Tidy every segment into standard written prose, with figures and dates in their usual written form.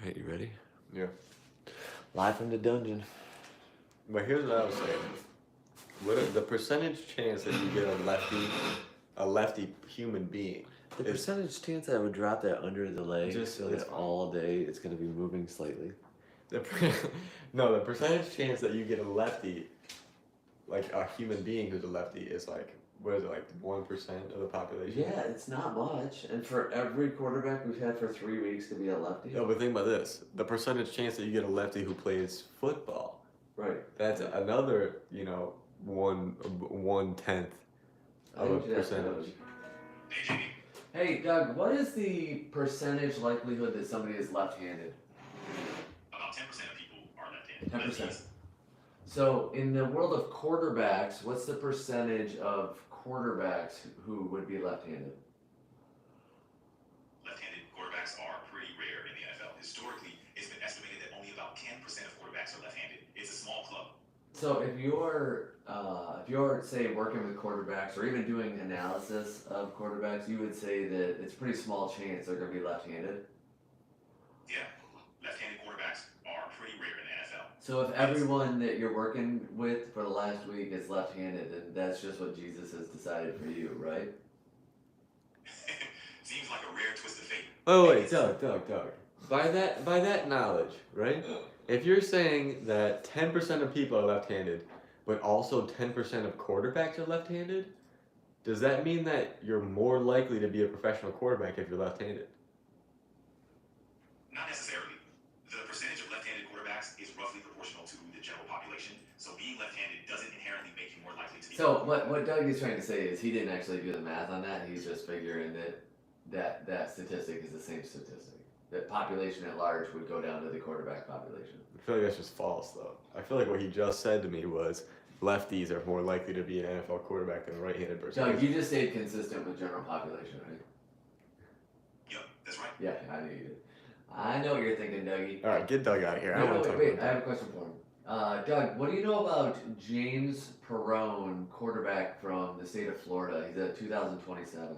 Alright, you ready? Yeah. Live from the dungeon. But here's what I was saying. What is the percentage chance that you get a lefty human being? The percentage chance I would drop that under the leg Just- so it's that fine. all day it's going to be moving slightly. The percentage chance that you get a lefty, like a human being who's a lefty, is like, what is it, like 1% of the population? Yeah, it's not much. And for every quarterback we've had for 3 weeks to be a lefty. No, but think about this. The percentage chance that you get a lefty who plays football, Right. that's another, 1/10 of a percentage. Hey, Doug, what is the percentage likelihood that somebody is left-handed? About 10% of people are left-handed. 10%. So, in the world of quarterbacks, what's the percentage of quarterbacks who would be left-handed? Left-handed quarterbacks are pretty rare in the NFL. Historically, it's been estimated that only about 10% of quarterbacks are left-handed. It's a small club. So, if you're say working with quarterbacks or even doing analysis of quarterbacks, you would say that it's a pretty small chance they're going to be left-handed. Yeah, left-handed quarterbacks are pretty rare in the NFL. So if everyone that you're working with for the last week is left-handed, then that's just what Jesus has decided for you, right? Seems like a rare twist of fate. Oh wait, Doug. By that knowledge, right? If you're saying that 10% of people are left-handed, but also 10% of quarterbacks are left-handed, does that mean that you're more likely to be a professional quarterback if you're left-handed? Not necessarily. The percentage of left-handed quarterbacks is roughly proportional to the general population, so being left-handed doesn't inherently make you more likely to be. So what Doug is trying to say is he didn't actually do the math on that. He's just figuring that statistic is the same statistic. That population at large would go down to the quarterback population. I feel like that's just false, though. I feel like what he just said to me was lefties are more likely to be an NFL quarterback than a right-handed person. Doug, you just stayed consistent with general population, right? Yep, that's right. Yeah, I knew you did. I know what you're thinking, Dougie. All right, get Doug out of here. I don't want to talk wait, about I have that. a question for him. Doug, what do you know about James Perrone, quarterback from the state of Florida? He's at 2027.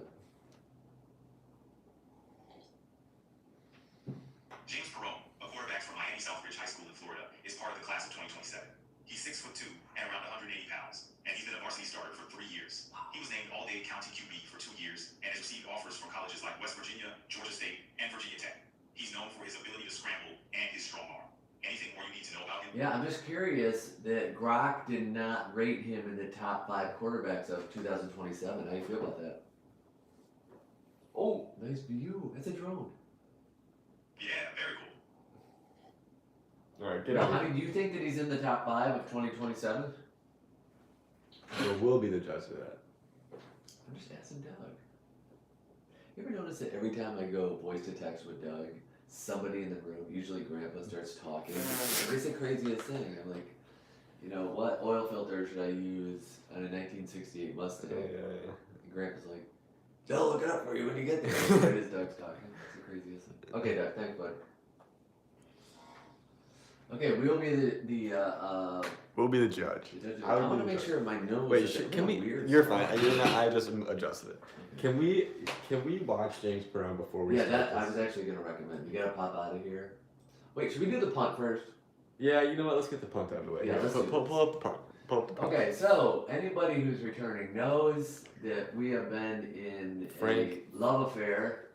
James Perrone, a quarterback from Miami Southridge High School in Florida, is part of the class of 2027. He's 6'2" and around 180 pounds, and he's been a varsity starter for 3 years. He was named All-Day County QB for 2 years and has received offers from colleges like West Virginia, Georgia State, and Virginia Tech. He's known for his ability to scramble and his strong arm. Anything more you need to know about him? Yeah, I'm just curious that Grok did not rate him in the top 5 quarterbacks of 2027. How do you feel about that? Oh, nice view. That's a drone. Yeah, very cool. All right, get Now, out. I mean, do you think that he's in the top 5 of 2027? We'll be the judge of that. I'm just asking Doug. You ever notice that every time I go voice to text with Doug, somebody in the room, usually Grandpa, starts talking? It's the craziest thing. I'm like, what oil filter should I use on a 1968 Mustang? Yeah. And Grandpa's like, they'll look it up for you when you get there. Right as Doug's talking. It's the craziest thing. Okay, Doug, thanks, bud. Okay, we'll be We'll be the judge. I want to make sure my nose. Wait, is can we? weird You're spot. fine. You're not, I just adjusted it. Can we watch James Brown before we Yeah, start that I this? was actually gonna recommend. You gotta pop out of here. Wait, should we do the punt first? Yeah, you know what? Let's get the punt out of the way. Yeah, let's do pull up the punt. Pull up the punt. Okay, so anybody who's returning knows that we have been in Frank. a love affair.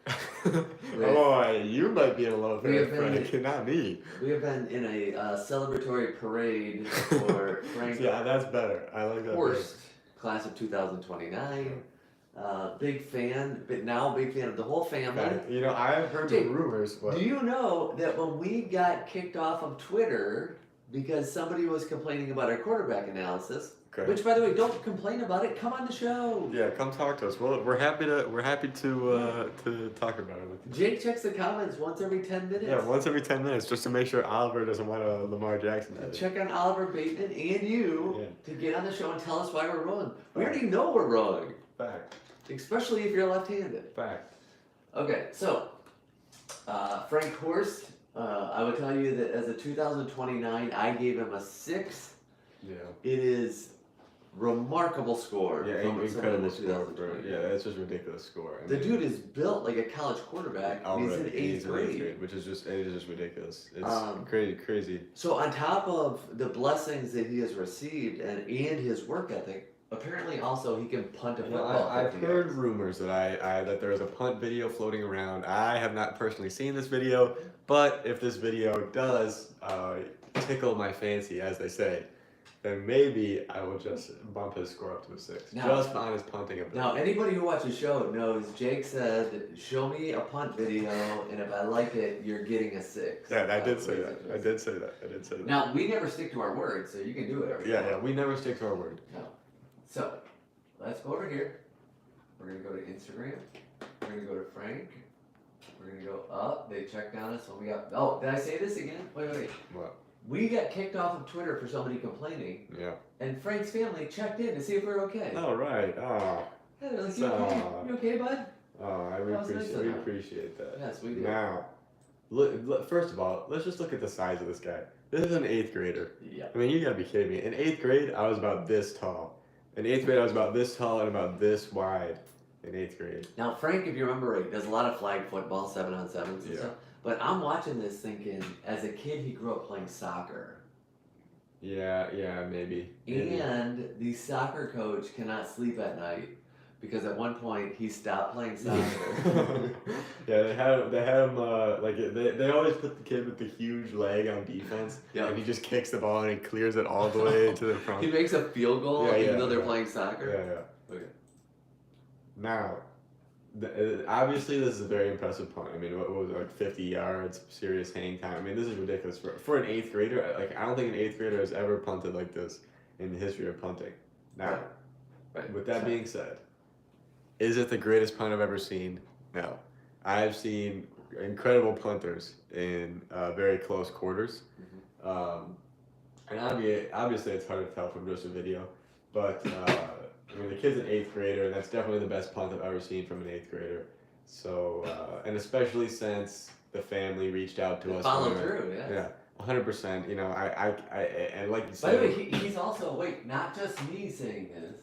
Oh, you might be in a love We have affair, been- Frank, not me. We have been in a celebratory parade for Frank Yeah, that's better. I like that. Horst, class of 2029. Big fan, but now big fan of the whole family. better. I've heard the Jake, rumors, but Do you know that when we got kicked off of Twitter because somebody was complaining about our quarterback analysis, okay. which by the way, don't complain about it, come on the show. Yeah, come talk to us. Well, we're happy to talk about it with you. Jake checks the comments once every 10 minutes. Yeah, once every 10 minutes, just to make sure Oliver doesn't want a Lamar Jackson. edit. Check on Oliver Bateman and you Yeah. to get on the show and tell us why we're wrong. We Fact. already know we're wrong, Fact. especially if you're left-handed. Fact. Okay, so Frank Horst, I would tell you that as a 2029, I gave him a 6. Yeah. It is remarkable score. Yeah, from incredible someone in score. 2020. Yeah, that's just ridiculous score. I The mean, dude is built like a college quarterback, and he's in already, eighth grade. which is just ridiculous. It's Um, crazy. So on top of the blessings that he has received and his work ethic, apparently also he can punt a You know, football. I've 50 heard yards. rumors that that there is a punt video floating around. I have not personally seen this video, but if this video does tickle my fancy, as they say, then maybe I will just bump his score up to a 6, Now- just on his punting ability. Now, anybody who watches the show knows Jake said, "Show me a punt video, and if I like it, you're getting a 6." Yeah, I That's did what say he that. said. I did say that. I did say that. Now we never stick to our word, so you can do it. Yeah, we never stick to our word. No. So let's go over here. We're gonna go to Instagram. We're gonna go to Frank. We're gonna go up. They checked on us when we got. Oh, did I say this again? Wait. What? We got kicked off of Twitter for somebody complaining, Yeah. and Frank's family checked in to see if we were okay. All right. Oh, Yeah, they're like, you okay? You okay, bud? we That was nice of them. appreciate that. Yes, we do. Now, first of all, let's just look at the size of this guy. This is an 8th grader. Yeah. I mean, you gotta be kidding me. In 8th grade, I was about this tall. In 8th grade, I was about this tall and about this wide. In 8th grade. Now, Frank, if you remember right, does a lot of flag football, 7-on-7s and Yeah. stuff. But I'm watching this thinking, as a kid, he grew up playing soccer. Yeah, maybe. And the soccer coach cannot sleep at night because at one point he stopped playing soccer. Yeah, they had him like they always put the kid with the huge leg on defense, Yeah. and he just kicks the ball and he clears it all the way to the front. He makes a field goal Yeah, even though they're yeah. playing soccer. Yeah. Okay. Now, obviously this is a very impressive punt. I mean, what was it, like 50 yards, serious hang time. I mean, this is ridiculous for an 8th grader. Like, I don't think an 8th grader has ever punted like this in the history of punting. Now, Right. with that being said, is it the greatest punt I've ever seen? No. I've seen incredible punters in very close quarters. And obviously it's hard to tell from just a video, but I mean, the kid's an 8th grader, and that's definitely the best punt I've ever seen from an 8th grader. So, and especially since the family reached out to us. Follow when we were- through, yeah. Yeah, 100%. You know, I and like you By said. the way, he's also, wait, not just me saying this.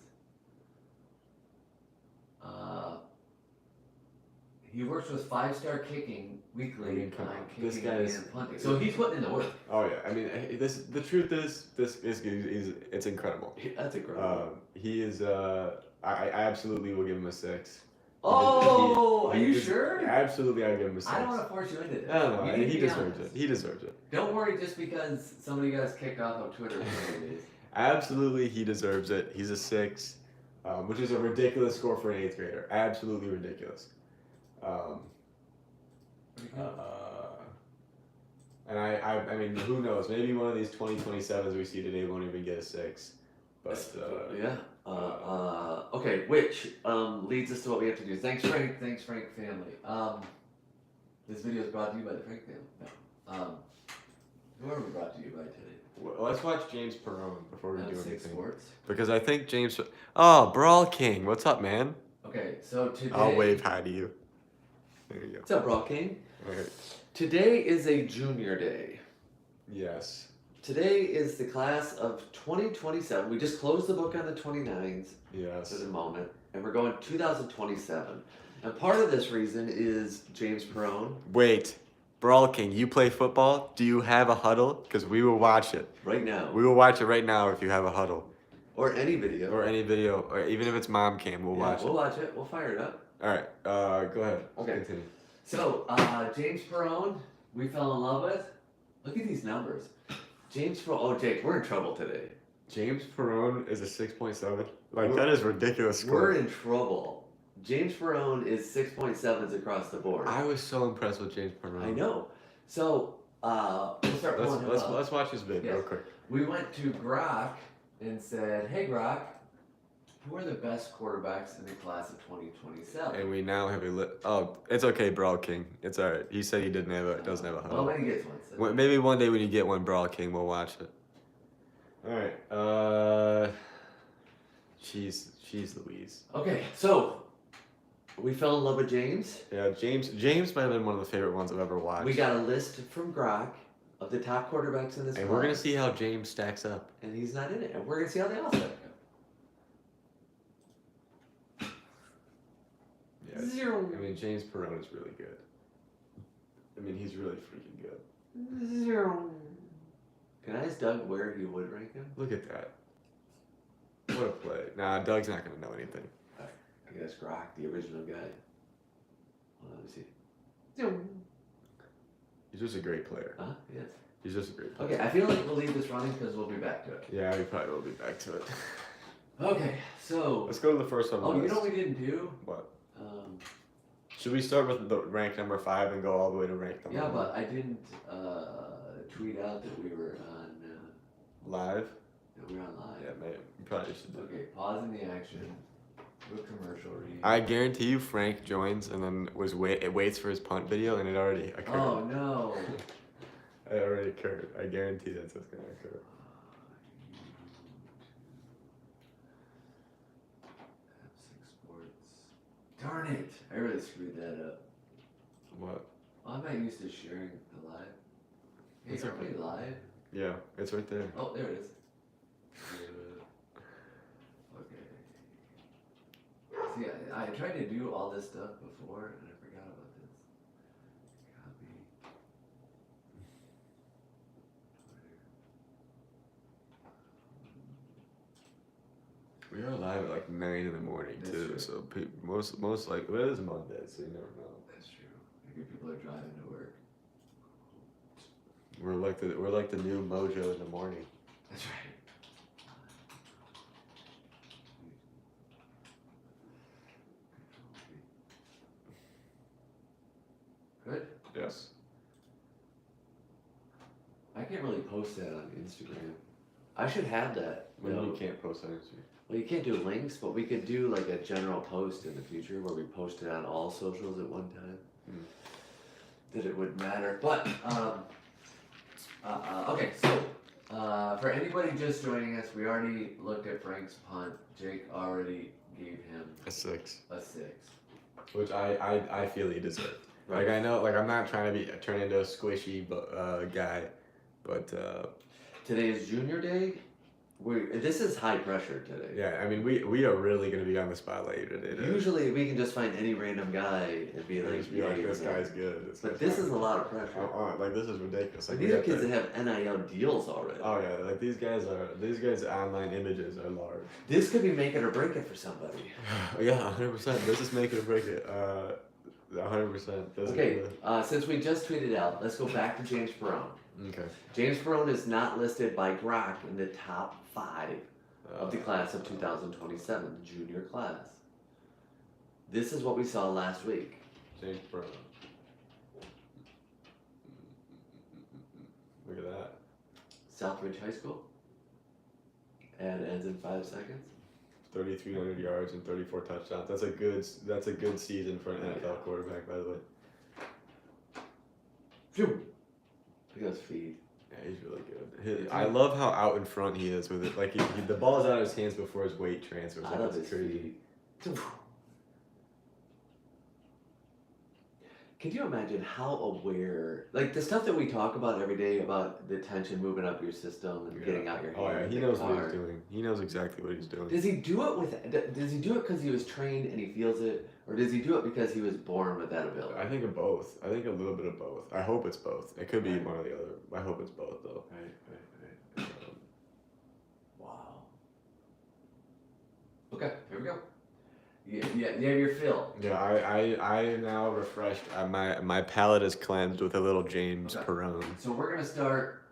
He works with 5-Star Kicking Weekly I mean, come on on, kicking this guy's- and punting. So he's putting in the work. Oh yeah, I mean, the truth is, it's incredible. That's incredible. He is. I absolutely will give him a 6. Oh, are you He sure? Yeah, absolutely, I'll give him a 6. I don't want to force you into this. No, You need to he be deserves honest. it. He deserves it. Don't worry just because somebody got us kicked off of Twitter for 3 days. Absolutely, he deserves it. He's a 6, which is a ridiculous score for an 8th grader. Absolutely ridiculous. And I mean, who knows? Maybe one of these 2027s we see today won't even get a 6. But Yeah. Okay, which leads us to what we have to do. Thanks, Frank. Thanks, Frank family. This video is brought to you by the Frank family. No. Who are we brought to you by today? let's watch James Perone before we do Six anything. Sports. Because I think James. Oh, Brawl King, what's up, man? Okay, so today. I'll wave hi to you. There you go. What's up, Brawl King? All right. Today is a junior day. Yes. Today is the class of 2027. We just closed the book on the 29s Yes. for the moment, and we're going 2027. And part of this reason is James Perone. Wait, Brawl King, you play football? Do you have a huddle? Because we will watch it. Right now. We will watch it right now if you have a huddle. Or any video. Or any video, or even if it's mom cam, we'll watch We'll it. watch it. We'll fire it up. All right, go ahead. Okay. Continue. So, James Perone, we fell in love with. Look at these numbers. James Perone. Oh, Jake, we're in trouble today. James Perone is a 6.7. Like, that is ridiculous score. We're in trouble. James Perone is 6.7s across the board. I was so impressed with James Perone. I know. So, we'll start pulling him up. Let's watch this vid Yes. real quick. We went to Grok and said, hey, Grok, who are the best quarterbacks in the class of 2027? And we now have a oh, it's okay, Brawl King. It's alright. He said he doesn't have a Well, huddle. when he gets one. So. Well, maybe one day when you get one, Brawl King, we'll watch it. Alright, Jeez Louise. Okay, so we fell in love with James. Yeah, James might have been one of the favorite ones I've ever watched. We got a list from Grok of the top quarterbacks in this and class. we're gonna see how James stacks up. And he's not in it. And we're going to see how they all stack up. I mean, James Perone is really good. I mean, he's really freaking good. Can I ask Doug where he would rank him? Look at that. What a play. Nah, Doug's not going to know anything. I guess Grok, the original guy. Well, let me see. He's just a great player. Huh? Yes. He's just a great player. Okay, I feel like we'll leave this running because we'll be back to it. Yeah, we probably will be back to it. Okay, so. Let's go to the first one. Oh, you know what we didn't do? What? Um, Should we start with the rank number 5 and go all the way to rank number 1? yeah, but I didn't tweet out that we were on. Live? That we were on live. Yeah, maybe. We probably should do it. Okay, pausing the action. Do a commercial read. I guarantee you Frank joins and then waits for his punt video and it already occurred. Oh no. It already occurred. I guarantee that's what's going to occur. F6 Sports. Darn it! I really screwed that up. What? Well, I'm not used to sharing the live. Hey, It's are okay. we live? Yeah, it's right there. Oh, there it is. Okay. See, I tried to do all this stuff before and I forgot about this. Copy. We are live at like 9 in the morning That's too, true. so most like well, it is Monday, so you never know. That's true. Maybe people are driving to work. We're like the new Mojo in the morning. That's right. Good. Yes. I can't really post that on Instagram. I should have that. When No. you can't post on Instagram. Well, you can't do links, but we could do like a general post in the future where we post it on all socials at one time. That it would matter. But okay, so for anybody just joining us, we already looked at Frank's punt. Jake already gave him A 6. a 6. Which I feel he deserved. Right. Like I know, like I'm not trying to turn into a squishy guy, but Today is Junior Day. This is high pressure today. yeah, I mean we are really gonna be on the spotlight today. Usually we can just find any random guy and be like, Just be like, this guy's good. But this is a lot of pressure. Like this is ridiculous. Like Like, these are we kids have that have NIL deals already. oh yeah, like these guys' online images are large. This could be make it or break it for somebody. Yeah, 100%. This is make it or break it. 100%. Okay, since we just tweeted out, let's go back to James Perone. Okay. James Perone is not listed by Grok in the top 5 of the class of 2027, the junior class. This is what we saw last week. James Brown. Look at that. Southridge High School. And ends in 5 seconds. 3,300 yards and 34 touchdowns. That's a good season for an NFL quarterback, by the way. Phew. Look at those feet. Yeah, he's really good. I love how out in front he is with it. Like the ball's out of his hands before his weight transfers. I Like, love it's his crazy. feet. Can you imagine how aware, like the stuff that we talk about every day about the tension moving up your system and getting out your hand? Oh yeah, he in the knows what car. he's doing. He knows exactly what he's doing. Does he do it Does he do it because he was trained and he feels it, or does he do it because he was born with that ability? I think of both. I think a little bit of both. I hope it's both. It could be Right. one or the other. I hope it's both though. Right. Wow. Okay, here we go. You have your fill. Yeah, I am now refreshed. My palate is cleansed with a little James Okay. Perone So we're gonna start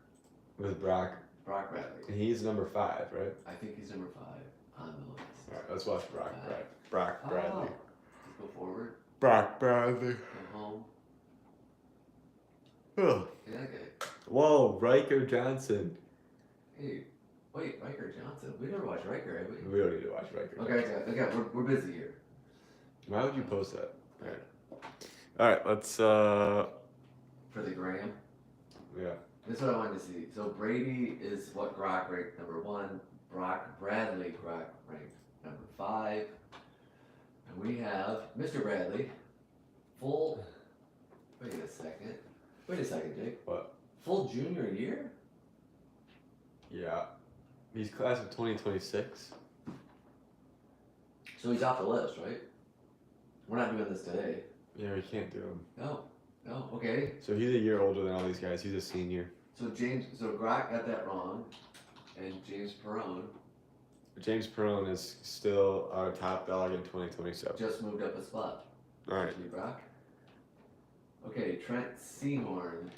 with Brock. Brock Bradley. And he's number 5, right? I think he's number 5 on the list. All right, let's watch Brock. Brock Bradley. Oh. Let's go forward. Brock Bradley. Go home. Oh. Hey, that guy. Whoa, Riker Johnson. Hey, wait, Riker Johnson. We never watched Riker, have we? We don't need to watch Riker. Okay. We're busy here. Why would you post that? All right, let's. For the gram. Yeah. This is what I wanted to see. So Brady is what Grok ranked number 1. Brock Bradley Grok ranked number 5. And we have Mr. Bradley. Full. Wait a second, Jake. What? Full junior year? Yeah. He's class of 2026. So he's off the list, right? We're not doing this today. Yeah, we can't do him. No. Okay. So he's a year older than all these guys. He's a senior. So Grok got that wrong, and James Perrone James Perrone is still our top dog in 2027. just moved up a spot. All right. Actually, Brock. Okay, Trent Seahorn.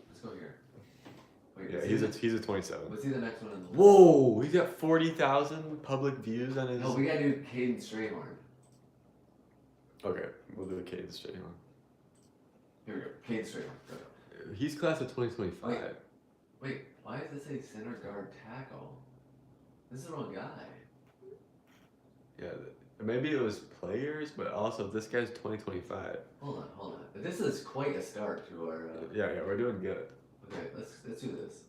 Let's go here. Wait, Yeah, is he's a 27. Was he the next one in the list? Whoa, he's got 40,000 public views on his. No, we gotta do Caden Strayhorn. Okay, we'll do a Caden Strayhorn. Here we go. Caden Strayhorn. Go. He's class of 2025. Wait, why does it say center guard tackle? This is the wrong guy. Yeah, maybe it was players, but also this guy's 2025. Hold on. This is quite a start to our. Yeah, we're doing good. Okay, let's do this.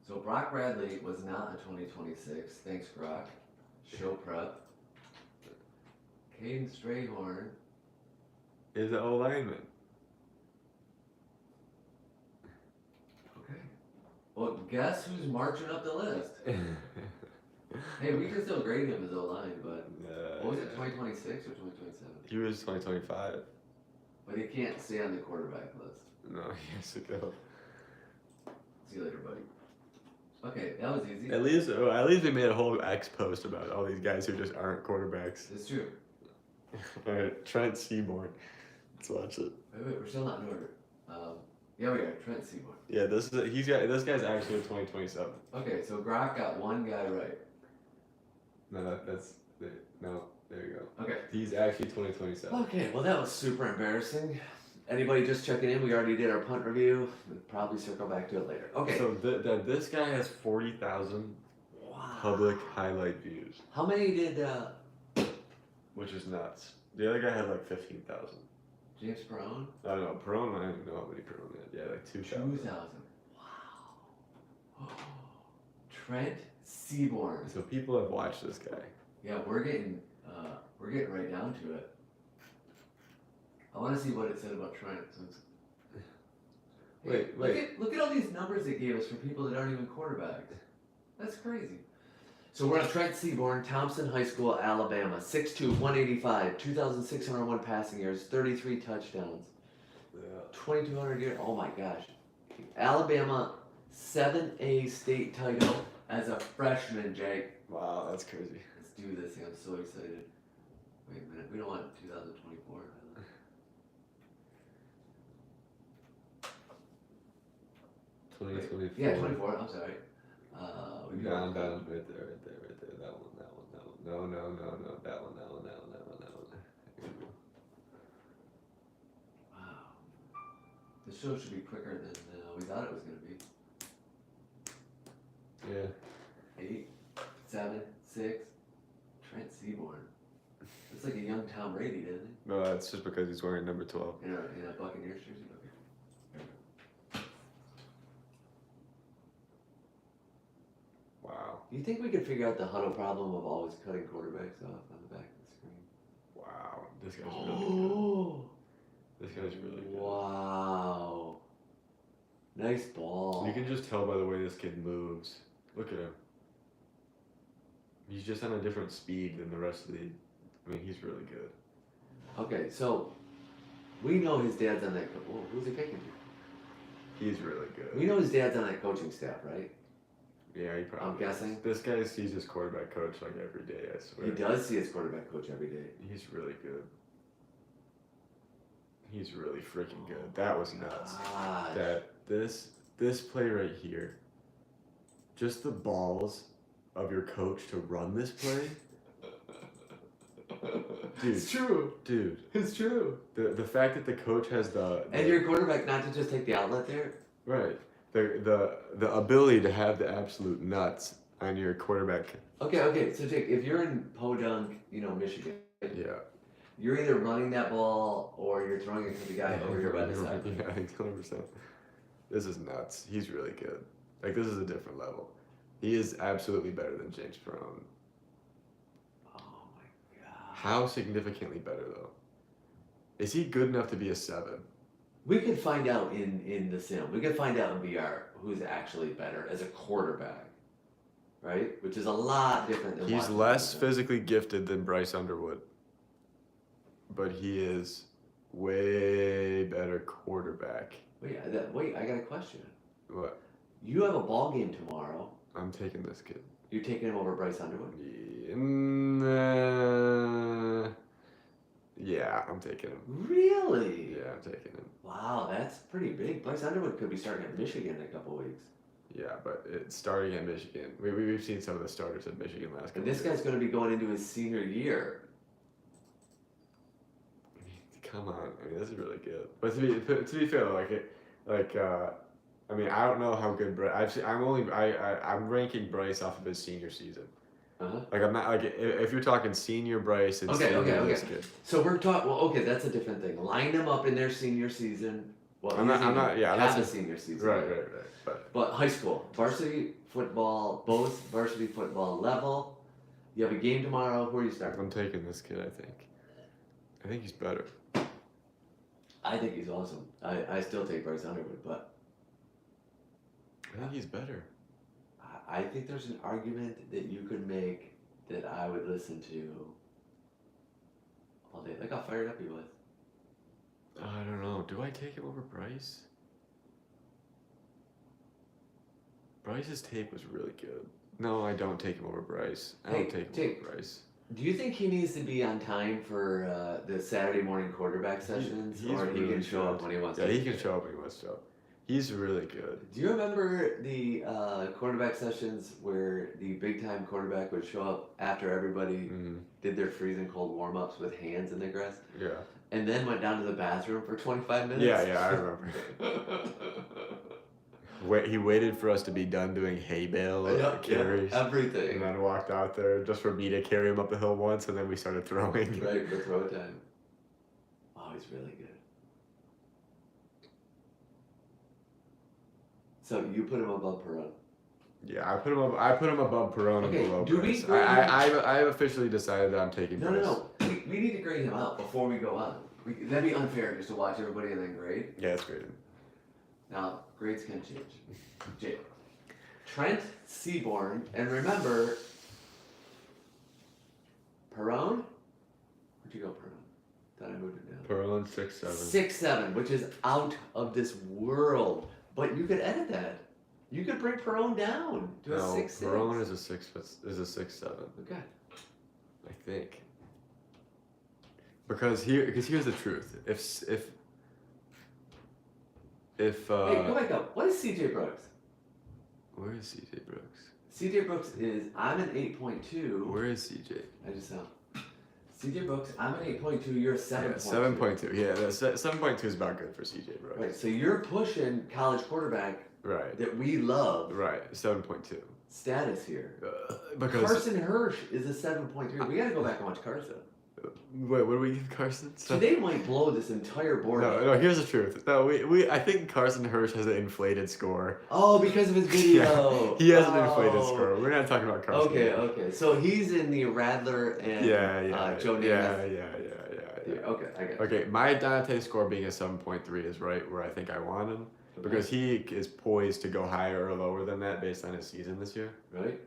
So Brock Bradley was not a 2026. Thanks, Brock. Show prep. Caden Strayhorn. Is an O lineman. Okay. Well, guess who's marching up the list? Hey, we can still grade him as O-line, but what was it, 2026 or 2027? He was 2025. But he can't stay on the quarterback list. No, he has to go. See you later, buddy. Okay, that was easy. At least we made a whole X post about all these guys who just aren't quarterbacks. It's true. All right, Trent Seaborn. Let's watch it. Wait, we're still not in order. Yeah, we are. Trent Seaborn. Yeah, this guy's actually a 2027. Okay, so Grok got one guy right. No, there you go. Okay. He's actually 2027. Okay, well that was super embarrassing. Anybody just checking in? We already did our punt review. We'll probably circle back to it later. Okay. So this guy has 40,000 public highlight views, How many did which is nuts. The other guy had like 15,000. James Perrone? I don't know. Perrone, I don't even know how many Perrone had. Yeah, like 2,000. 2,000. Wow. Trent Seaborn. So people have watched this guy. Yeah, we're getting right down to it. I want to see what it said about Trent. Since... Hey, Wait. Look at all these numbers it gave us for people that aren't even quarterbacks. That's crazy. So we're on Trent Seaborn, Thompson High School, Alabama. 6'2", 185, 2,601 passing yards, 33 touchdowns. Yeah. 2,200 yards. Oh my gosh. Alabama 7A state title as a freshman, Jake. Wow, that's crazy. Let's do this thing. I'm so excited. Wait a minute. We don't want 2024. 2024. Yeah, 24. I'm sorry. We do Down, have- right there. That one. No. That one. Wow. The show should be quicker than we thought it was going to be. Yeah. 8, 7, 6. Trent Seaborn. It's like a young Tom Brady, doesn't it? No, that's just because he's wearing number 12. In a Buccaneers jersey. Okay. Wow. Do you think we could figure out the Hudl problem of always cutting quarterbacks off on the back of the screen? Wow. This guy's really good. This guy's really good. Wow. Nice ball. You can just tell by the way this kid moves. Look at him. He's just on a different speed than the rest of the. I mean, he's really good. Okay, so we know his dad's on that. Whoa, who's he picking? He's really good. We know his dad's on that coaching staff, right? Yeah, he probably. I'm guessing. This guy sees his quarterback coach like every day. I swear. He does see his quarterback coach every day. He's really good. He's really freaking good. That was nuts. Gosh. That this play right here. Just the balls of your coach to run this play. Dude, It's true. Dude, It's true. the fact that the coach has the And your quarterback not to just take the outlet there. right, the ability to have the absolute nuts on your quarterback. Okay. So Jake, if you're in Podunk, Michigan, Yeah. you're either running that ball or you're throwing it to the guy over here by the side. Yeah, 100%. This is nuts. He's really good. Like, this is a different level. He is absolutely better than James Perrone. Oh my god. How significantly better, though? Is he good enough to be a 7? We could find out in the sim. We could find out in VR who's actually better as a quarterback, right? Which is a lot different than. He's watching less the- physically gifted than Bryce Underwood. but he is way better quarterback. Wait, I got a question. What? You have a ball game tomorrow. I'm taking this kid. You're taking him over Bryce Underwood? Yeah, I'm taking him. Really? Yeah, I'm taking him. Wow, that's pretty big. Bryce Underwood could be starting at Michigan in a couple weeks. Yeah, but it's starting at Michigan. We've seen some of the starters at Michigan last couple And this years. guy's going to be going into his senior year. Come on, I mean this is really good. But to be fair, I mean I don't know how good Bryce. I'm ranking Bryce off of his senior season. Uh-huh. Like I'm not like if you're talking senior Bryce and senior this kid. So we're talking. Well, okay, that's a different thing. Line them up in their senior season. Well, I'm not. Yeah, have that's a senior season. Right. But high school, varsity football, both varsity football level. You have a game tomorrow. Who are you starting? I'm taking this kid. I think he's better. I think he's awesome. I still take Bryce Underwood, but I think he's better. I think there's an argument that you could make that I would listen to all day. Look how fired up he was. I don't know. Do I take him over Bryce? Bryce's tape was really good. No, I don't take him over Bryce. I don't take him over Bryce. Do you think he needs to be on time for the Saturday morning quarterback sessions, or he can show up when he wants to? Yeah, he can show up when he wants to show up. He's really good. Do you remember the quarterback sessions where the big time quarterback would show up after everybody did their freezing cold warm ups with hands in their grass? Yeah. And then went down to the bathroom for 25 minutes? Yeah, I remember. He waited for us to be done doing hay bale carries. Everything. And then walked out there just for me to carry him up the hill once, and then we started throwing. Right, for throw time. Oh, he's really good. So you put him above Perron? Yeah, I put him above Perron and below Bryce. I've officially decided that I'm taking Bryce. No. We need to grade him out before we go on. That'd be unfair just to watch everybody and then grade. Yeah, it's graded. Now, grades can change. Jake. Trent Seaborn, and remember, Perron? Where'd you go, Perron? Thought I moved it down. Perron 6'7". 6'7", which is out of this world. But you could edit that. You could bring Perron down to a 6'6". Perron is a 6'7". Okay. I think. Because here's the truth. If Hey, go back up. What is CJ Brooks? Where is CJ Brooks? CJ Brooks is, I'm an 8.2. Where is CJ? I just saw. CJ Brooks, I'm an 8.2, you're a 7.2. Yeah, 7.2. Yeah, 7.2 is about good for CJ Brooks. Right, so you're pushing college quarterback that we love. Right, 7.2. Status here. Because Carson Hirsch is a 7.3. We gotta go back and watch Carson. Wait, what do we give Carson? So they might blow this entire board. No, here's the truth. No, I think Carson Hirsch has an inflated score. Oh, because of his video. Yeah, he has an inflated score. We're not talking about Carson. Okay. So he's in the Radler and Joe Namath. Yeah. Okay, I got it. Okay, my Dante score being a 7.3 is right where I think I want him. Because he is poised to go higher or lower than that based on his season this year. Right.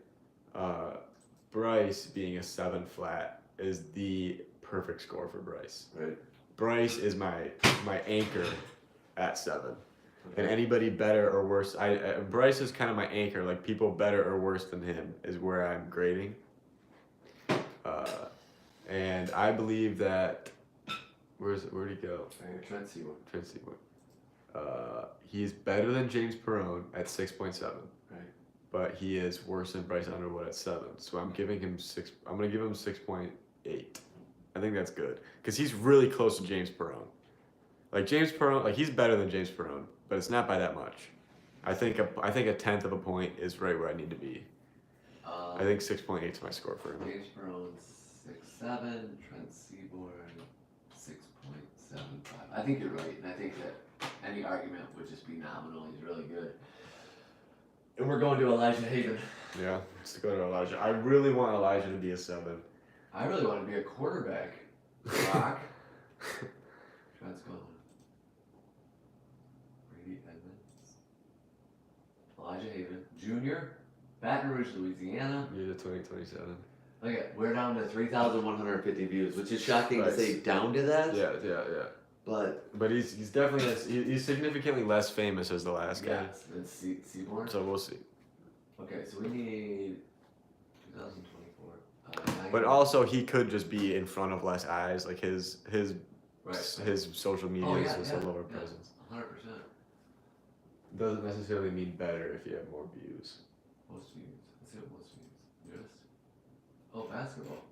Bryce being a 7 flat is the perfect score for Bryce. Right. Bryce is my anchor at 7. And anybody better or worse, Bryce is kind of my anchor. Like people better or worse than him is where I'm grading. And I believe that where'd he go? Right, Trent Seaborn. He's better than James Perron at 6.7. Right. But he is worse than Bryce Underwood at 7. So I'm giving him 6. I'm gonna give him 6.8. I think that's good because he's really close to James Perron. Like James Perron, like he's better than James Perron, but it's not by that much. I think a tenth of a point is right where I need to be. I think 6.8 is my score for him. James Perron 6.7, Trent Seaborn 6.75. I think you're right, and I think that any argument would just be nominal. He's really good. And we're going to Elijah Haven. Yeah, let's go to Elijah. I really want Elijah to be a 7. I really want to be a quarterback. Rock. Trent's gone. Brady Edmonds. Elijah Haven. Junior. Baton Rouge, Louisiana. Year to 2027. Okay, we're down to 3,150 views, which is shocking to Nice. say down to that. Yeah. But He's definitely he's significantly less famous as the last guy. yes, it's Seaborn. So we'll see. Okay, so we need 2024. But also he could just be in front of less eyes. Like his right. his social media is just a lower yeah, presence. 100%. Doesn't necessarily mean better if you have more views. Most views. Let's see what most views. Newest. Oh, basketball.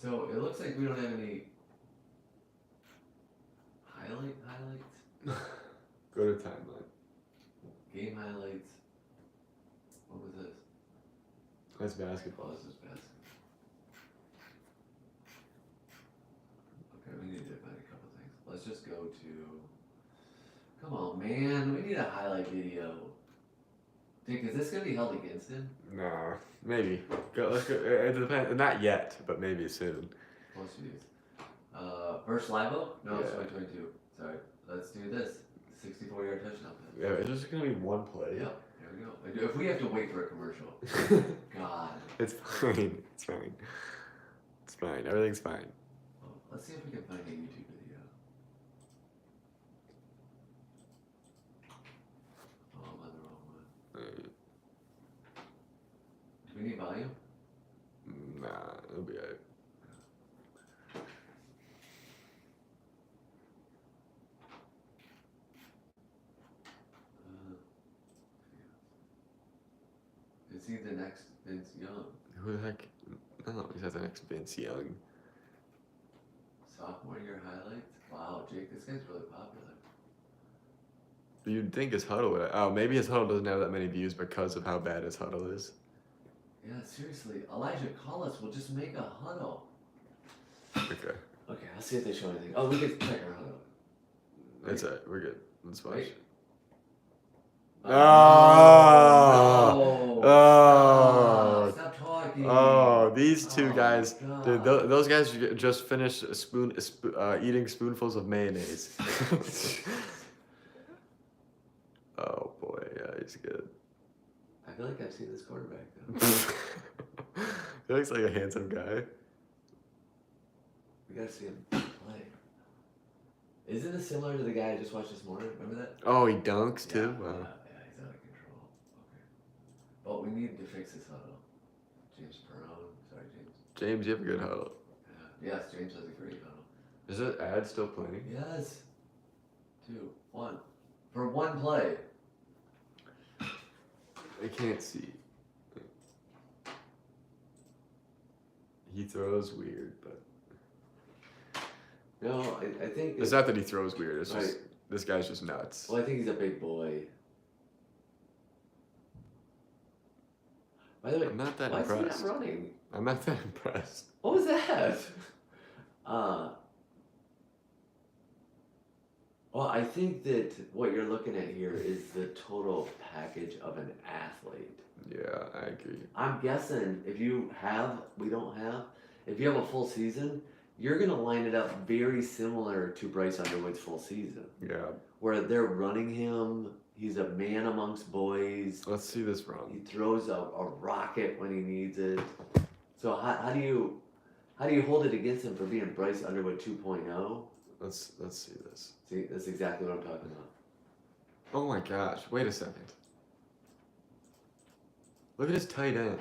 So it looks like we don't have any highlights. Go to timeline. Game highlights. What was this? That's basketball. Oh, this is basketball. Okay, we need to find a couple things. Let's just go to. Come on, man. We need a highlight video. Dude, is this gonna be held against him? No, maybe. Let's go. It depends. Not yet, but maybe soon. Most views. First live oak? No, it's Yeah. 2022. Sorry. Let's do this. 64-yard touchdown pass. Yeah, it's just gonna be one play. Yep. There we go. If we have to wait for a commercial. God. It's fine. It's fine. It's fine. Everything's fine. Well, let's see if we can find a YouTube video. Oh, I'm on the wrong one. Do we need volume? Nah, it'll be alright. Is he the next Vince Young? Who the heck? No, he's not the next Vince Young. Sophomore year highlights? Wow, Jake, this guy's really popular. You'd think his Hudl would. Oh, maybe his Hudl doesn't have that many views because of how bad his Hudl is. Yeah, seriously. Elijah, call us. We'll just make a huddle. Okay. Okay, I'll see if they show anything. Oh, we can check our huddle. It's alright. We're good. Let's watch. Wait. Oh! No. Oh! Stop talking. Oh, these two Oh, guys, God. dude, those guys just finished eating spoonfuls of mayonnaise. Oh boy, yeah, he's good. I feel like I've seen this quarterback though. He looks like a handsome guy. We gotta see him play. Isn't this similar to the guy I just watched this morning? Remember that? Oh, he dunks too. Yeah, Wow. yeah, he's out of control. Okay. But we need to fix this huddle. James Perone. Sorry, James. James, you have a good huddle. Yeah. Yes, James has a great huddle. Is that ad still playing? Yes. 2, 1. For one play. I can't see. He throws weird, but No, I think it's not that he throws weird. It's Right. just this guy's just nuts. Well, I think he's a big boy. By the way, I'm not that why is he impressed. not running? I'm not that impressed. What was that? Well, I think that what you're looking at here is the total package of an athlete. Yeah, I agree. I'm guessing if you have a full season, you're going to line it up very similar to Bryce Underwood's full season. Yeah. Where they're running him, he's a man amongst boys. Let's see this He run. throws a rocket when he needs it. So how do you hold it against him for being Bryce Underwood 2.0? Let's see this. See, that's exactly what I'm talking about. Oh my gosh! Wait a second. Look at his tight end,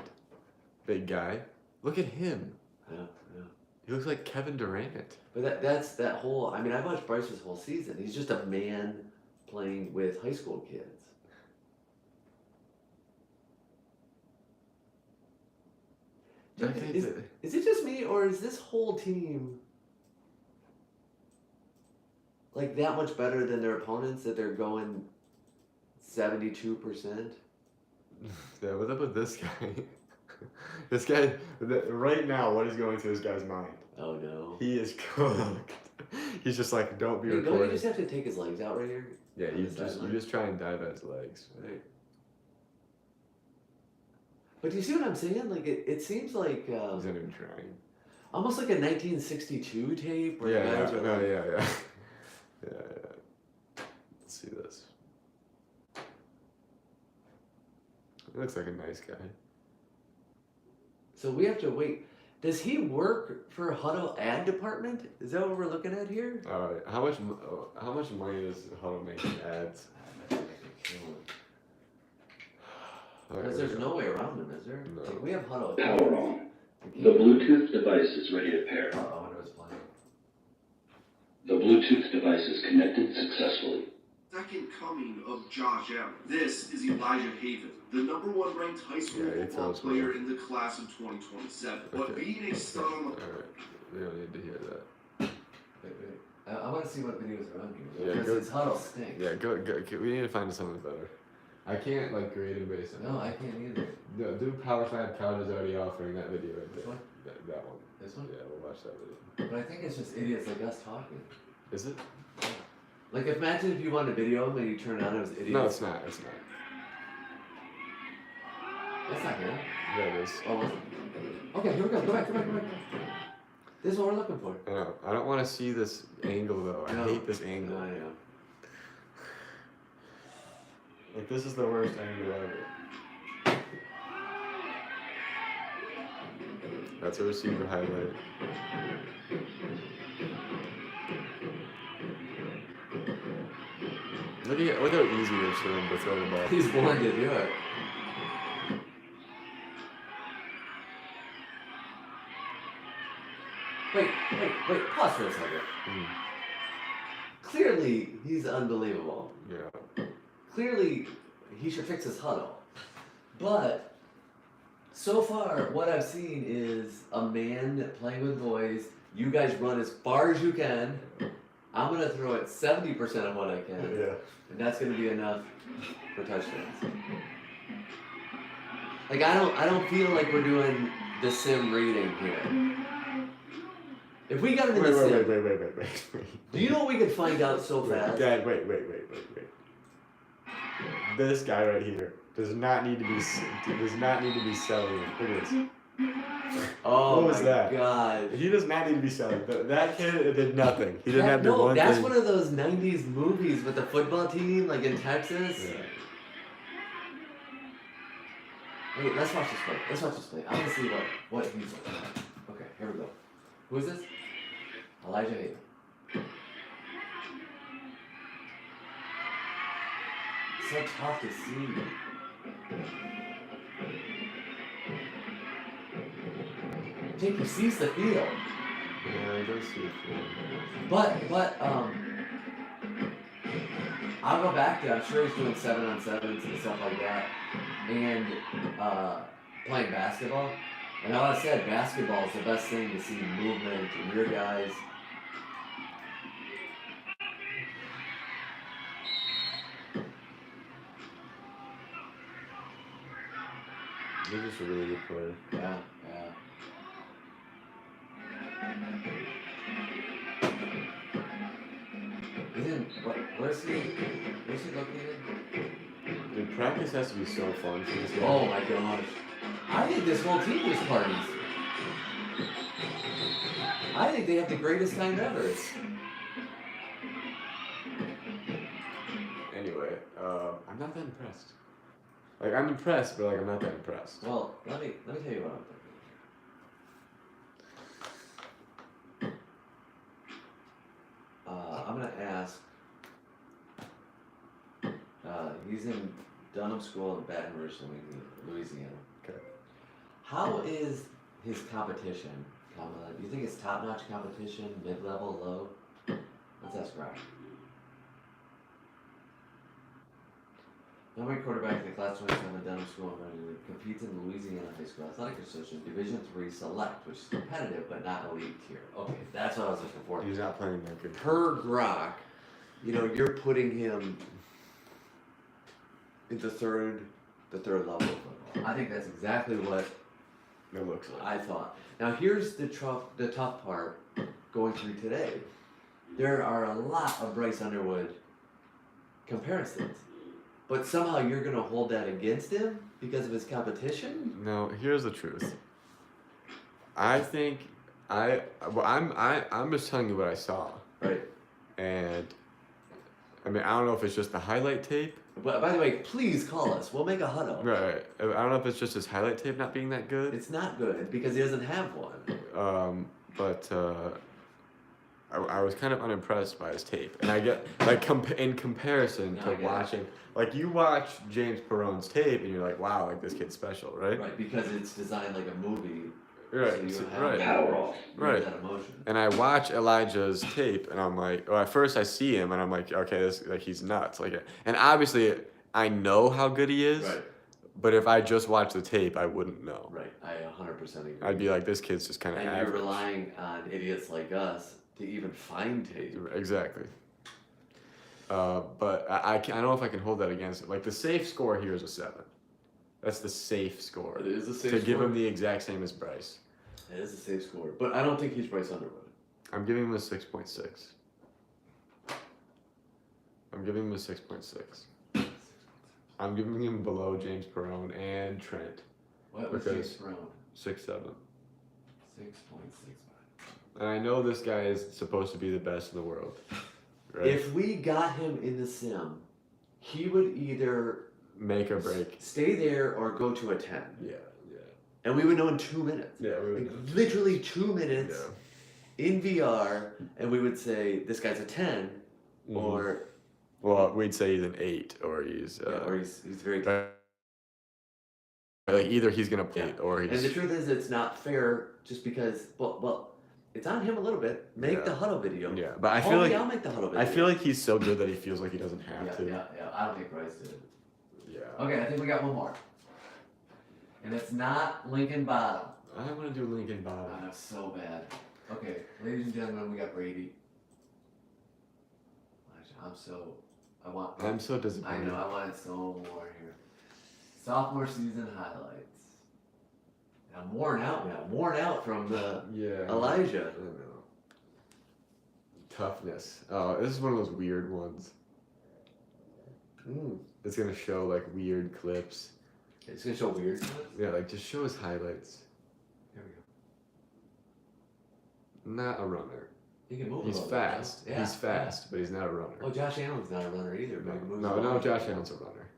big guy. Look at him. Yeah, yeah. He looks like Kevin Durant. But that's that whole. I mean, I watched Bryce's whole season. He's just a man playing with high school kids. Is it just me, or is this whole team like that much better than their opponents that they're going 72%? Yeah, what's up with this guy? This guy, right now, what is going through this guy's mind? Oh no. He is cooked. He's just like, don't be Hey, don't you recording. just have to take his legs out right here? Yeah, on you the just sideline? try and dive at his legs. Right. But do you see what I'm saying? Like it seems like He's not even trying. almost like a 1962 tape where Yeah, the guys are no, like, yeah. Yeah. Let's see this. He looks like a nice guy. So we have to wait. Does he work for Hudl ad department? Is that what we're looking at here? All right. How much money does Hudl make in ads? Because there's no way around them, is there? No. Like, we have Hudl. Power on. The Bluetooth device is ready to pair. I wonder what's playing. The Bluetooth device is connected successfully. Second coming of Josh Allen. This is Elijah Haven, the #1 ranked high school football player in the class of 2027. But being a star on the... Alright, we don't need to hear that. Wait. I want to see what videos are on here. Yeah, Because go- his Hudl stinks. Yeah, go. We need to find something better. I can't like grade him based on. No, I can't either. No, do Power Slam Count is already offering that video right there. This one? That one. This one? Yeah, we'll watch that video. But I think it's just idiots like us talking. Is it? Like, imagine if you wanted to video them and you turn it on, it was idiots. No, it's not. It's not. That's not good. Yeah, it is. Oh, was it? Okay, here we go. Go back. This is what we're looking for. I know. I don't want to see this angle though. I No. hate this angle. I know. Like this is the worst angle ever. That's a receiver highlight. Look how easy it is for him to throw the ball. He's born to do it. Wait. Pause for a second. Clearly, he's unbelievable. Yeah. Clearly, he should fix his huddle. But, so far, what I've seen is a man playing with boys. You guys run as far as you can. I'm going to throw it 70% of what I can. Yeah. And that's going to be enough for touchdowns. Like, I don't feel like we're doing the sim reading here. If we got him in the sim, Wait. do you know what we could find out so fast? Dad, wait. This guy right here does not need to be selling. Look at this. Oh What was my that? god. He does not need to be selling. That kid did nothing. He didn't have to do one that's thing. one of those 90s movies with the football team, like in Texas. Yeah. Wait, let's watch this play. I want to see what he's looking at. Okay, here we go. Who is this? Elijah Haven. So tough to see. Jake, he sees the field. Yeah, he does see it. But I'll go back to, I'm sure he's doing 7-on-7s and stuff like that, and playing basketball. And like I said, basketball is the best thing to see movement and your guys. He's just a really good player. Yeah. Where's he located? Dude, practice has to be so fun for this guy. Oh my gosh. I think this whole team just parties. I think they have the greatest time ever. Anyway, I'm not that impressed. Like, I'm impressed, but like, I'm not that impressed. Well, let me tell you what I'm thinking. I'm gonna ask. He's in Dunham School in Baton Rouge, Louisiana. Okay. How is his competition, Kamala? Do you think it's top-notch competition, mid-level, low? Let's ask Rob. Number quarterback in the class 27 Dunham School competes in the Louisiana High School Athletic Association Division III Select, which is competitive but not elite tier. Okay, that's what I was looking for. He's not playing that good. Per Grok, you're putting him in the third level of football. I think that's exactly what It looks like. I thought. Now here's the tough part going through today. There are a lot of Bryce Underwood comparisons. But somehow you're gonna hold that against him because of his competition? No, here's the truth. I think I'm just telling you what I saw. Right. And I mean, I don't know if it's just the highlight tape But by the way, please call us. We'll make a huddle. Right. I don't know if it's just his highlight tape not being that good. It's not good because he doesn't have one. But I was kind of unimpressed by his tape, and I get like in comparison No, I to get it. watching, like you watch James Perone's tape, and you're like, wow, like this kid's special, right? Right, because it's designed like a movie. Right. So you so- have right. Power off. Right. that emotion. And I watch Elijah's tape, and I'm like, well, at first I see him, and I'm like, okay, this like he's nuts, like, and obviously I know how good he is, Right. but if I just watched the tape, I wouldn't know. Right. I 100% agree. I'd be like, this kid's just kind of and average. you're relying on idiots like us to even find tape. Exactly. But I don't know if I can hold that against it. Like the safe score here is a 7. That's the safe score. It is a safe To score. give him the exact same as Bryce. It is a safe score, but I don't think he's Bryce Underwood. I'm giving him a 6.6. I'm giving him a 6.6. I'm giving him below James Perone and Trent. What was Because- James Brown? 6.7. 6.65. And I know this guy is supposed to be the best in the world. Right? If we got him in the sim, he would either Make or break. stay there or go to a 10. Yeah. And we would know in 2 minutes. Yeah, we Like, would. literally 2 minutes Yeah. in VR, and we would say, this guy's a 10, Mhm. or, Well, we'd say he's an 8 or he's. or he's very Like either he's gonna play Yeah. it or And he's. the truth is, it's not fair just because, well, it's on him a little bit. Make Yeah. the huddle video. Yeah, but I Call feel me, like I'll make the huddle video. I feel like he's so good that he feels like he doesn't have Yeah, to. yeah. I don't think Bryce did. Yeah. Okay, I think we got one more. And it's not Lincoln Bottom. I want to do Lincoln Bottom. That's so bad. Okay, ladies and gentlemen, we got Brady. I'm so I disappointed. know, I wanted so more here. Sophomore season highlights. I'm worn out now. Worn out from the Yeah. Elijah. I don't know. Toughness. Oh, this is one of those weird ones. It's gonna show like weird clips. It's gonna show weird stuff. Yeah, like just show his highlights. Here we go. Not a runner. He can move. He's a little fast. bit, yeah. He's fast, but he's not a runner. Oh, Josh Allen's not a runner either. But he moves No, a lot. Josh Allen's a runner.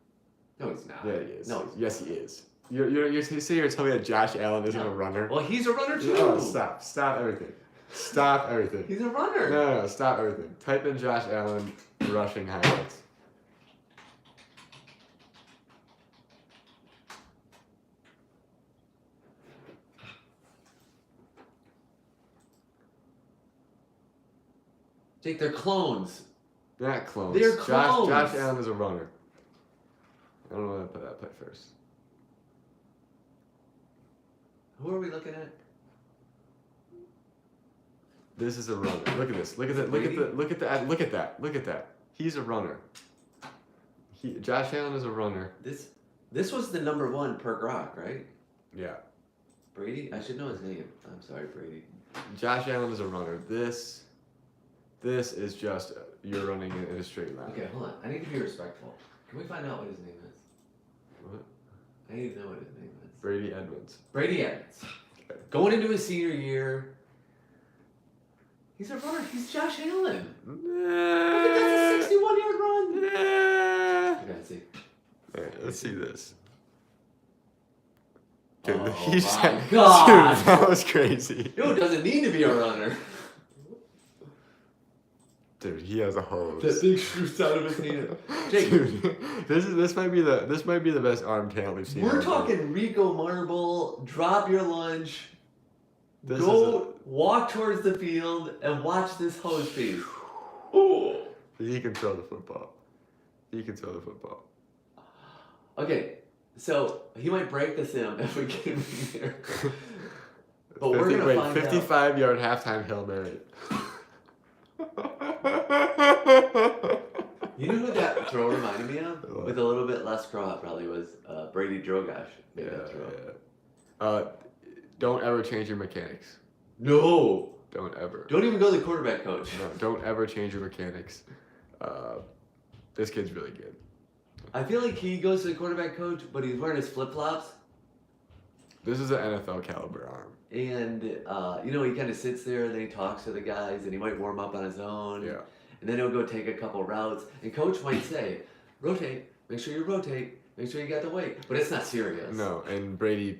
No, he's not. Yeah, he is. No, he's Yes, he is. You're sitting here telling me that Josh Allen isn't No. a runner? Well, he's a runner too. No, stop everything. Stop everything. He's a runner. No, stop everything. Type in Josh Allen rushing highlights. Jake, they're clones. They're not clones. They're clones. Josh Allen is a runner. I don't know why I put that play first. Who are we looking at? This is a runner. Look at this. Look at that. Look at the. Look at that. Look at that. Look at that. He's a runner. Josh Allen is a runner. This was the number 1 per Rock, right? Yeah. Brady? I should know his name. I'm sorry, Brady. Josh Allen is a runner. This is just you're running in a straight line. Okay, hold on. I need to be respectful. Can we find out what his name is? What? I need to know what his name is. Brady Edmonds. Brady Evans. Okay. Going into his senior year. He's a runner. He's Josh Allen. Look at that's a 61-yard run. Yeah. Okay, see. Alright, let's see this. Dude, Oh he's my God. Dude, that was crazy. Yo, doesn't need to be a runner. Dude, he has a hose. That thing shoots out of his hand. Jake, Dude, this might be the best arm talent we've seen. we're all day. talking Rico Marble, drop your lunch, This go walk towards the field, and watch this hose piece. Oh. He can throw the football. He can throw the football. Okay, so he might break the sim if we get him in there. But we're gonna find 55-yard halftime Hail Mary. You know who that throw reminded me of? What? With a little bit less crop, probably was Brady Drogosh. Yeah, made that throw. yeah. Don't ever change your mechanics. No! Don't ever. Don't even go to the quarterback coach. No, don't ever change your mechanics. This kid's really good. I feel like he goes to the quarterback coach, but he's wearing his flip flops, This is an NFL caliber arm. and he kind of sits there and then he talks to the guys, and he might warm up on his own. Yeah. And then he'll go take a couple routes, and coach might say, "Rotate, Make sure you rotate. Make sure you got the weight. But it's not serious. No, and Brady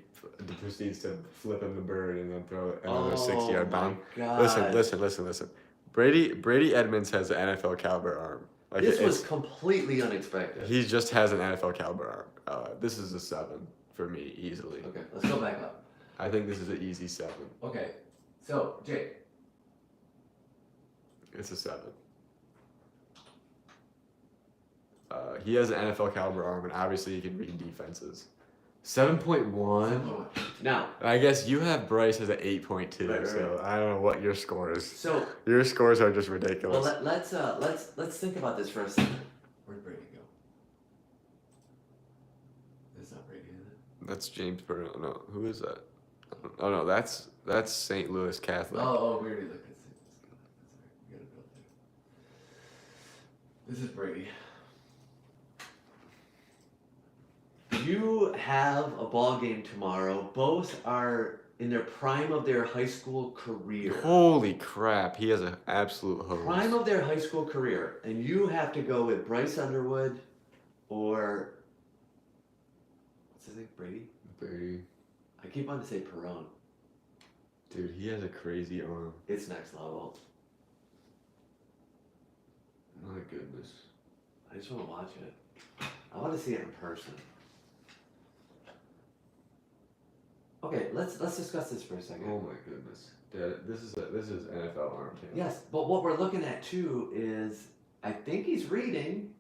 proceeds to flip him the bird and then throw another 60-yard bomb. Listen. Brady Edmonds has an NFL caliber arm. Like This was completely unexpected. He just has an NFL caliber arm. This is a 7 for me easily. Okay, let's go back up. I think this is an easy 7. Okay, so Jake. It's a 7. He has an NFL caliber arm, and obviously he can read defenses. 7.1. Now, I guess you have Bryce as an 8.2, right. so I don't know what your score is. So Your scores are just ridiculous. well, let's think about this for a second. Where'd Brady go? That's not Brady, is it? That's James Burnell. No, who is that? Oh no, that's St. Louis Catholic. Oh, we already looked at this. We gotta build there. This is Brady. You have a ball game tomorrow. Both are in their prime of their high school career. Holy crap, he has an absolute hose. Prime of their high school career, and you have to go with Bryce Underwood or what's his name? Brady. I keep wanting to say Perone. Dude, he has a crazy arm. It's next level. My goodness. I just want to watch it. I want to see it in person. Okay, let's discuss this for a second. Oh my goodness. Dad, this is NFL arm talent. Yes, but what we're looking at too is I think he's reading.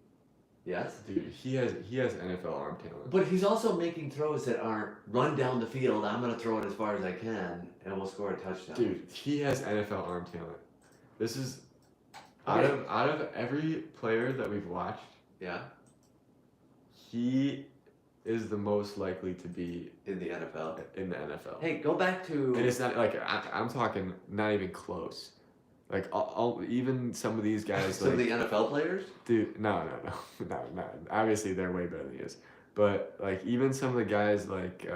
Yes. Dude, he has NFL arm talent. But he's also making throws that aren't run down the field. I'm gonna throw it as far as I can, and we'll score a touchdown. Dude, he has NFL arm talent. This is Okay. out of every player that we've watched, Yeah, he is the most likely to be in the NFL. in the NFL. Hey, go back to. And it's not like I'm talking not even close. Like even some of these guys, Some like of the NFL players. dude, no. Obviously, they're way better than he is. But like even some of the guys, like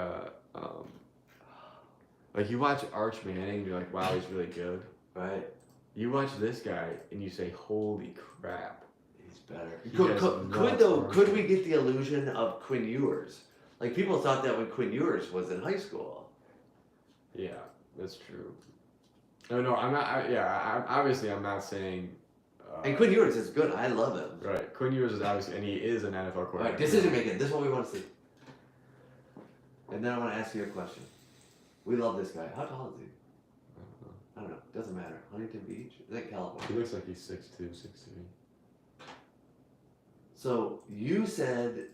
you watch Arch Manning, and you're like, wow, he's really good. Right. You watch this guy, and you say, holy crap. He's better. He Could, has could, nuts could though? arm Could we talent. get the illusion of Quinn Ewers? Like people thought that when Quinn Ewers was in high school. Yeah, that's true. No, I'm not. Obviously, I'm not saying. And Quinn Ewers is good. I love him. Right, Quinn Ewers is obviously, and he is an NFL All quarterback. right, decision making. This is what we want to see. And then I want to ask you a question. We love this guy. How tall is he? I don't know. Doesn't matter. Huntington Beach? Is that California? He looks like he's 6'2", 6'3". So you said,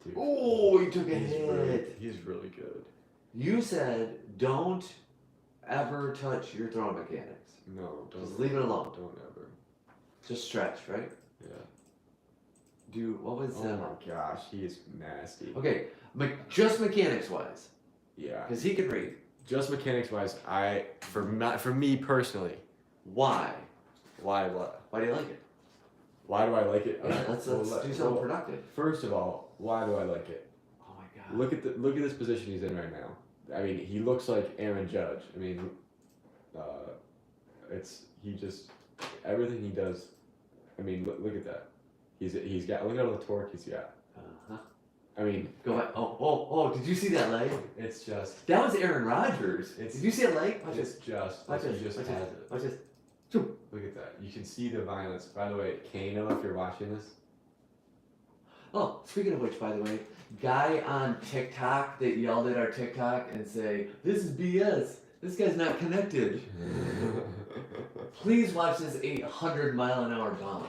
Dude, oh, he took a he's hit. really, he's really good. You said, don't ever touch your throwing mechanics. No, don't. Just leave it alone. Don't ever. Just stretch, right? Yeah. What was Oh my gosh, he is nasty. Okay, just mechanics wise, Yeah. because he can read. Just mechanics wise, for me personally, Why? why what? Why do you like it? Why do I like it? Yeah, let's do something productive. First of all, why do I like it? Oh my god. Look at this position he's in right now. I mean, he looks like Aaron Judge. I mean, everything he does. I mean, look at that. He's got look at all the torque he's got. Uh-huh. I mean, Go back. Oh, did you see that leg? it's just That was Aaron Rodgers. Did you see that leg? Watch it's this. just Watch he this. just Watch has this. it. Watch this. Look at that. You can see the violence. By the way, Kano, if you're watching this, Oh, speaking of which, by the way, guy on TikTok that yelled at our TikTok and say, "This is BS. This guy's not connected." Please watch this 800-mile-an-hour bomb.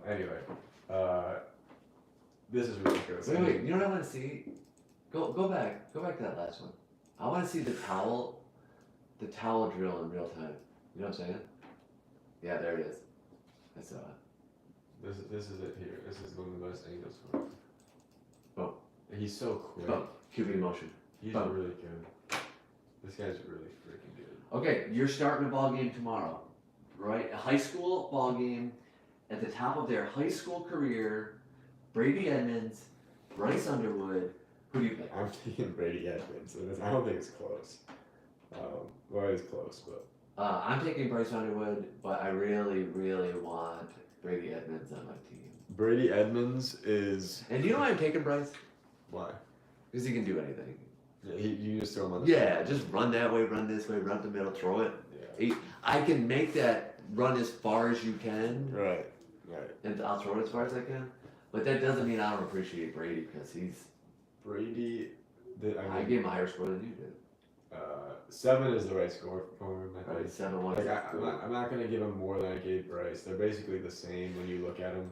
Anyway, this is ridiculous. Wait. You know what I want to see? Go back to that last one. I want to see the towel drill in real time. You know what I'm saying? Yeah, there it is. I saw it. This is it here. This is one of the best angles for him. Oh. He's so quick. Boom. QB motion. He's Boom. really good. This guy's really freaking good. Okay, you're starting a ball game tomorrow, right? A high school ball game at the top of their high school career. Brady Edmonds, Bryce Underwood. Who do you pick? I'm taking Brady Edmonds. I don't think it's close. Well, it's close, but I'm taking Bryce Underwood, but I really, really want Brady Edmonds on my team. Brady Edmonds is And you know why I'm taking Bryce? why? Because he can do anything. Yeah, you just throw him on the Yeah, just run that way, run this way, run up the middle, throw it. Yeah. I can make that run as far as you can, Right. and I'll throw it as far as I can. But that doesn't mean I don't appreciate Brady because he's. Brady, I gave him a higher score than you did. 7 is the right score for him. I Right, think. 7-1. Like I'm not gonna give him more than I gave Bryce. They're basically the same when you look at them.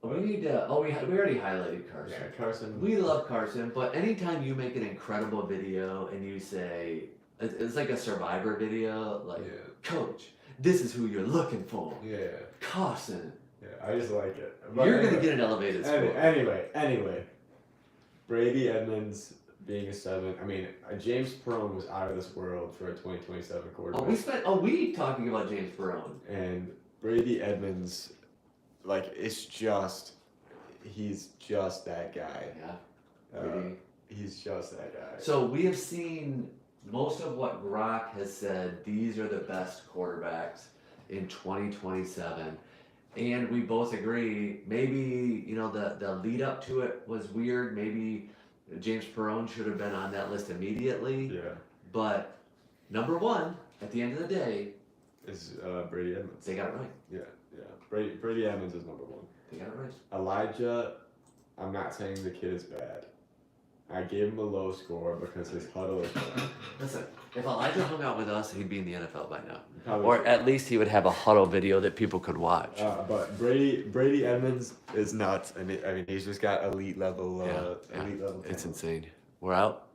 We need to. Oh, we already highlighted Carson. Yeah, Carson. We love Carson, but anytime you make an incredible video and you say it's like a Survivor video, like Yeah. Coach, this is who you're looking for, Yeah. Carson. Yeah, I just like it. You're gonna get an elevated score. Anyway, Brady Edmonds being a 7. I mean, James Perone was out of this world for a 2027 quarterback. Oh, we talking about James Perone. And Brady Edmonds, like, he's just that guy. Yeah. Brady. He's just that guy. So we have seen most of what Grok has said. These are the best quarterbacks in 2027. And we both agree, maybe, the lead up to it was weird. Maybe James Perone should have been on that list immediately. Yeah. But number one, at the end of the day, Is Brady Edmonds. they got it right. Yeah. Brady Edmonds is number 1. They got it right. Elijah, I'm not saying the kid is bad. I gave him a low score because his Hudl is bad. Listen, if Elijah hung out with us, he'd be in the NFL by now. Probably Or should. at least he would have a Hudl video that people could watch. But Brady Edmonds is nuts. I mean, he's just got elite level. Yeah. Elite level. It's talent. insane. We're out.